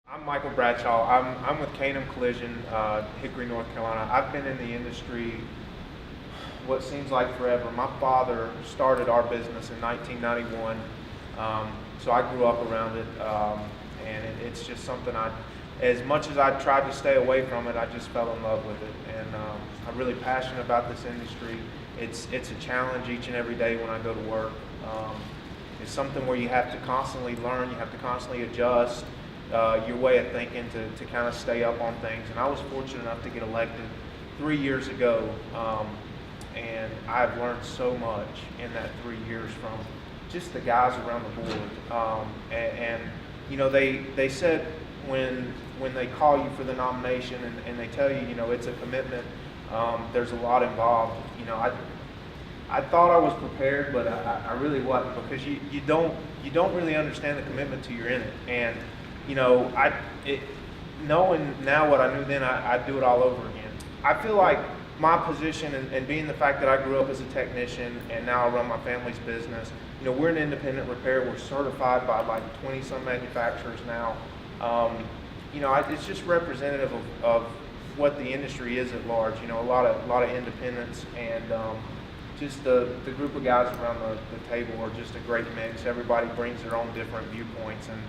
I'm Michael Bradshaw. I'm with Canham Collision, Hickory, North Carolina. I've been in the industry what seems like forever. My father started our business in 1991, so I grew up around it, and it's just something as much as I tried to stay away from it, I just fell in love with it, and I'm really passionate about this industry. It's a challenge each and every day when I go to work. It's something where you have to constantly learn, you have to constantly adjust your way of thinking to kind of stay up on things. And I was fortunate enough to get elected 3 years ago, and I've learned so much in that 3 years from just the guys around the board. And you know, they said when they call you for the nomination and they tell you, you know, it's a commitment, there's a lot involved. You know, I thought I was prepared, but I really wasn't, because you don't really understand the commitment till you're in it. And you know, knowing now what I knew then, I'd do it all over again. I feel like my position and being the fact that I grew up as a technician and now I run my family's business, you know, we're an independent repair. We're certified by like 20-some manufacturers now. You know, it's just representative of what the industry is at large. You know, a lot of independence, and just the group of guys around the table are just a great mix. Everybody brings their own different viewpoints, and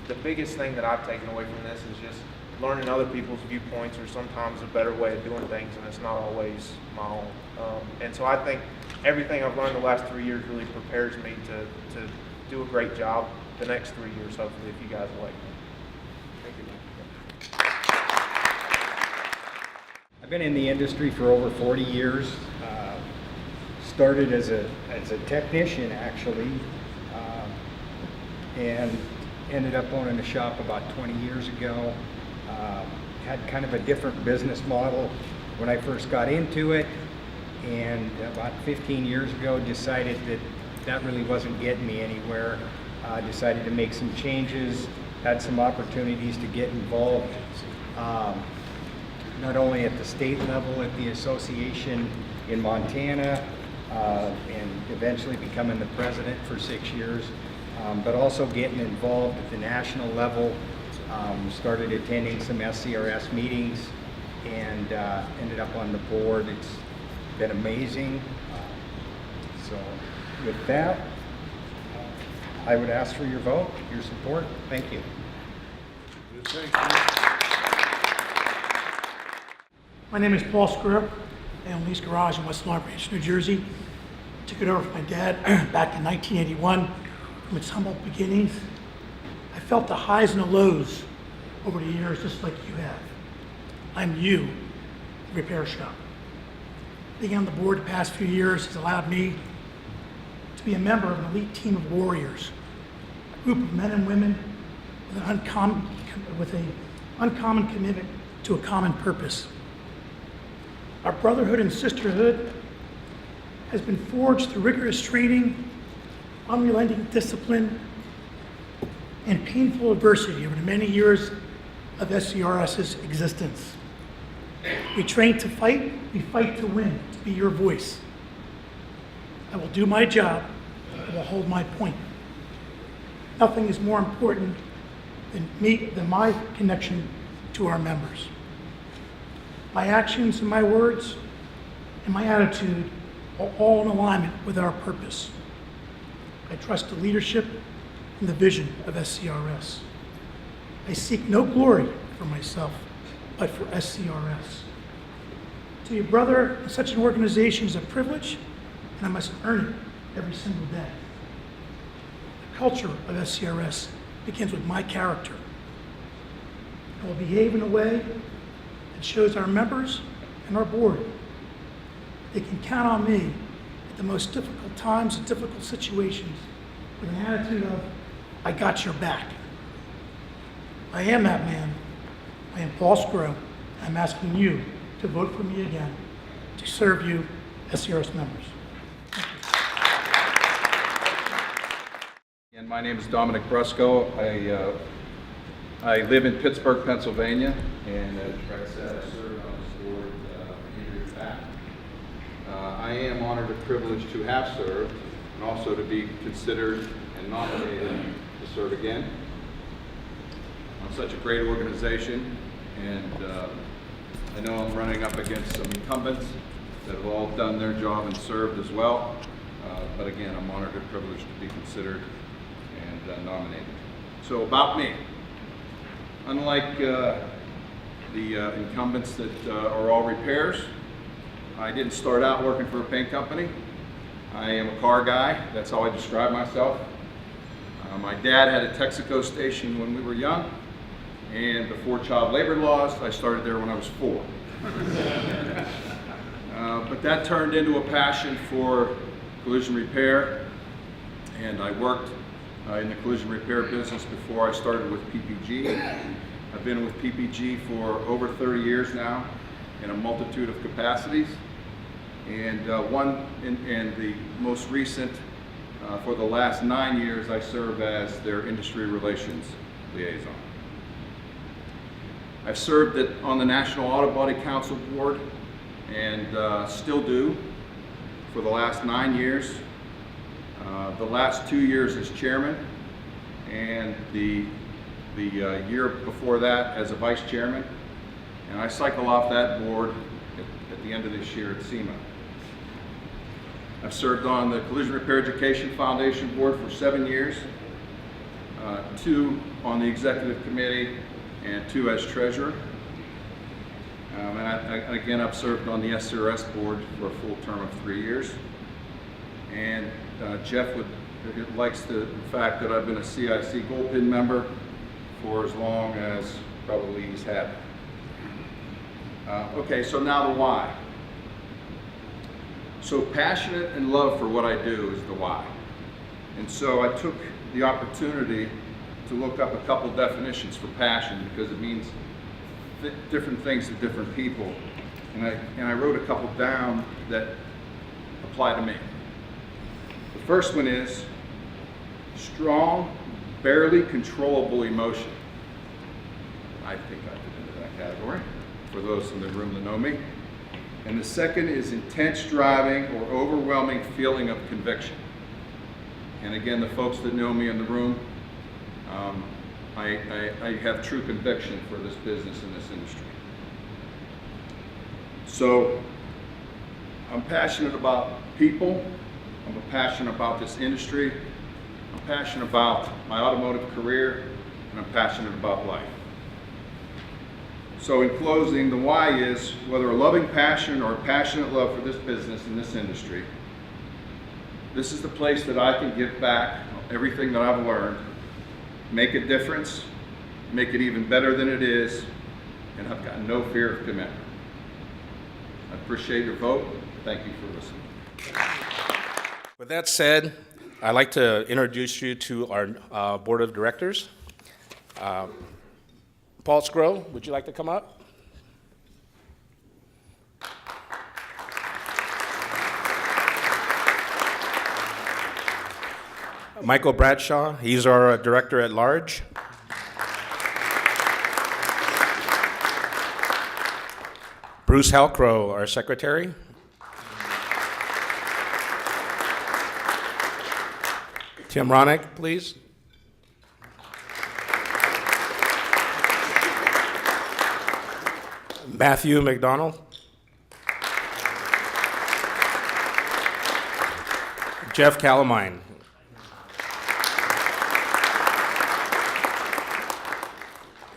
the biggest thing that I've taken away from this is just learning other people's viewpoints are sometimes a better way of doing things, and it's not always my own. And so I think everything I've learned the last 3 years really prepares me to do a great job the next 3 years, hopefully, if you guys like me. Thank you. I've been in the industry for over 40 years. Started as a technician, actually, and ended up owning a shop about 20 years ago. Had kind of a different business model when I first got into it, and about 15 years ago decided that really wasn't getting me anywhere. Decided to make some changes, had some opportunities to get involved, not only at the state level at the association in Montana, and eventually becoming the president for 6 years, but also getting involved at the national level. Started attending some SCRS meetings and ended up on the board. It's been amazing. So with that, I would ask for your vote, your support. Thank you. Thank you. My name is Paul Scurr. I own Lee's Garage in West Long Branch, New Jersey. Took it over from my dad back in 1981 from its humble beginnings. I felt the highs and the lows over the years, just like you have. I'm you, repair shop. Being on the board the past few years has allowed me to be a member of an elite team of warriors, a group of men and women with an uncommon commitment to a common purpose. Our brotherhood and sisterhood has been forged through rigorous training, unrelenting discipline, and painful adversity over the many years of SCRS's existence. We train to fight, we fight to win, to be your voice. I will do my job, I will hold my point. Nothing is more important than my connection to our members. My actions and my words and my attitude are all in alignment with our purpose. I trust the leadership and the vision of SCRS. I seek no glory for myself, but for SCRS. To be a brother in such an organization is a privilege, and I must earn it every single day. The culture of SCRS begins with my character. I will behave in a way that shows our members and our board they can count on me at the most difficult times and difficult situations with an attitude of, I got your back. I am that man. I am Paul Scurr. I'm asking you to vote for me again to serve you, SCRS members. And my name is Dominic Brusco. I live in Pittsburgh, Pennsylvania, and as Greg said, I served on this board a few years back. I am honored and privileged to have served, and also to be considered and nominated to serve again. such a great organization, and I know I'm running up against some incumbents that have all done their job and served as well. But again, I'm honored and privileged to be considered and nominated. So about me, unlike the incumbents that are all repairs, I didn't start out working for a paint company. I am a car guy. That's how I describe myself. My dad had a Texaco station when we were young, and before child labor laws, I started there when I was 4. But that turned into a passion for collision repair, and I worked in the collision repair business before I started with PPG. I've been with PPG for over 30 years now in a multitude of capacities, and the most recent, for the last 9 years, I serve as their industry relations liaison. I've served on the National Auto Body Council board, and still do for the last 9 years. The last 2 years as chairman, and the year before that as a vice chairman. And I cycle off that board at the end of this year at SEMA. I've served on the Collision Repair Education Foundation board for 7 years, 2 on the executive committee, and 2 as treasurer. And again, I've served on the SCRS board for a full term of 3 years. And Jeff likes the fact that I've been a CIC Gold Pin member for as long as probably he's had. Okay, so now the why. So passionate and love for what I do is the why. And so I took the opportunity to look up a couple definitions for passion, because it means different things to different people. And I wrote a couple down that apply to me. The first one is strong, barely controllable emotion. I think I fit into that category, for those in the room that know me. And the second is intense driving or overwhelming feeling of conviction. And again, the folks that know me in the room, I have true conviction for this business and this industry. So I'm passionate about people. I'm passionate about this industry. I'm passionate about my automotive career, and I'm passionate about life. So in closing, the why is whether a loving passion or a passionate love for this business and this industry, this is the place that I can give back everything that I've learned, make a difference, make it even better than it is, and I've got no fear of commitment. I appreciate your vote. Thank you for listening. With that said, I'd like to introduce you to our board of directors. Paul Scrow, would you like to come up? Michael Bradshaw, he's our director at large. Bruce Halcrow, our secretary. Tim Ronick, please. Matthew McDonald. Jeff Calamine.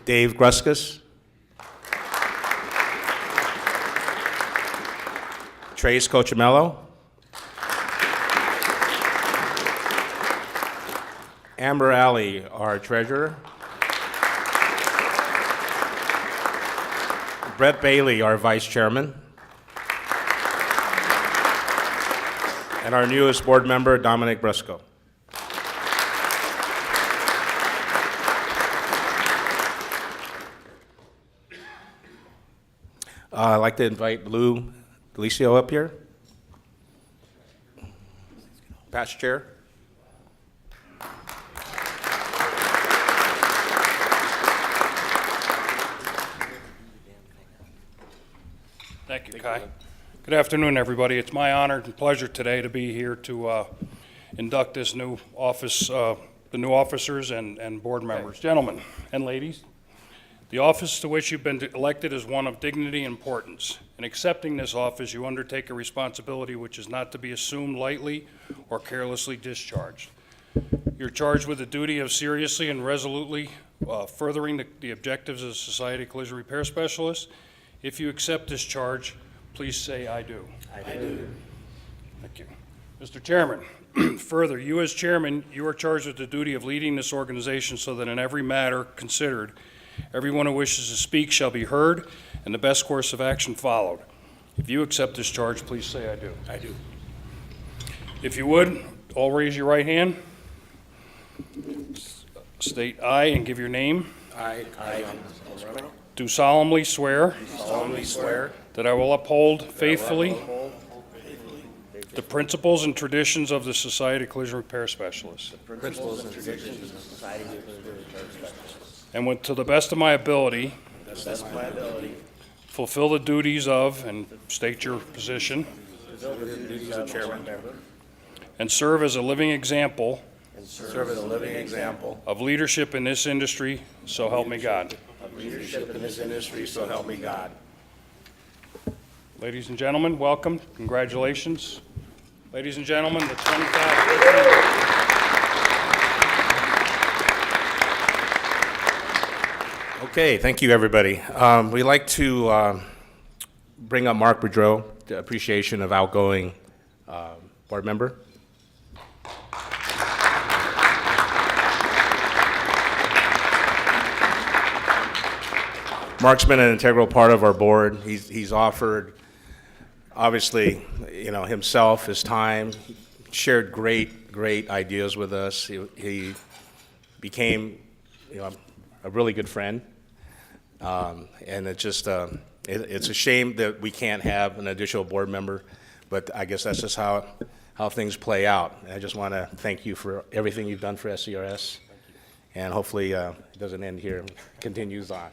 Dave Gruskus. Trace Cochamello. Amber Alley, our treasurer. Brett Bailey, our vice chairman. And our newest board member, Dominic Brusco. I'd like to invite Lou Delicio up here. Past chair. Thank you, Kai. Good afternoon, everybody. It's my honor and pleasure today to be here to induct this new office, the new officers and board members. Gentlemen and ladies, The office to which you've been elected is one of dignity and importance. In accepting this office, you undertake a responsibility which is not to be assumed lightly or carelessly discharged. You're charged with the duty of seriously and resolutely furthering the objectives of the Society of Collision Repair Specialists. If you accept this charge, please say, "I do." I do. Thank you. Mr. Chairman, further, you as chairman, you are charged with the duty of leading this organization so that in every matter considered, everyone who wishes to speak shall be heard and the best course of action followed. If you accept this charge, please say, "I do." I do. If you would, all raise your right hand. State "I" and give your name. I Do solemnly swear solemnly swear that I will uphold faithfully the principles and traditions of the Society of Collision Repair Specialists, principles and traditions of the Society of Collision Repair Specialists, and to the best of my ability, to the best of my ability, fulfill the duties of, and state your position, fulfill the duties of chairman, and serve as a living example and serve as a living example of leadership in this industry, so help me God. of leadership in this industry, so help me God. Ladies and gentlemen, welcome, congratulations. Ladies and gentlemen, the 25. Okay, thank you, everybody. We'd like to bring up Mark Boudreau, the appreciation of outgoing board member. Mark's been an integral part of our board. He's offered, obviously, himself, his time, shared great ideas with us. He became, a really good friend. And it's just, it's a shame that we can't have an additional board member, but I guess that's just how things play out. And I just want to thank you for everything you've done for SCRS. And hopefully it doesn't end here, continues on.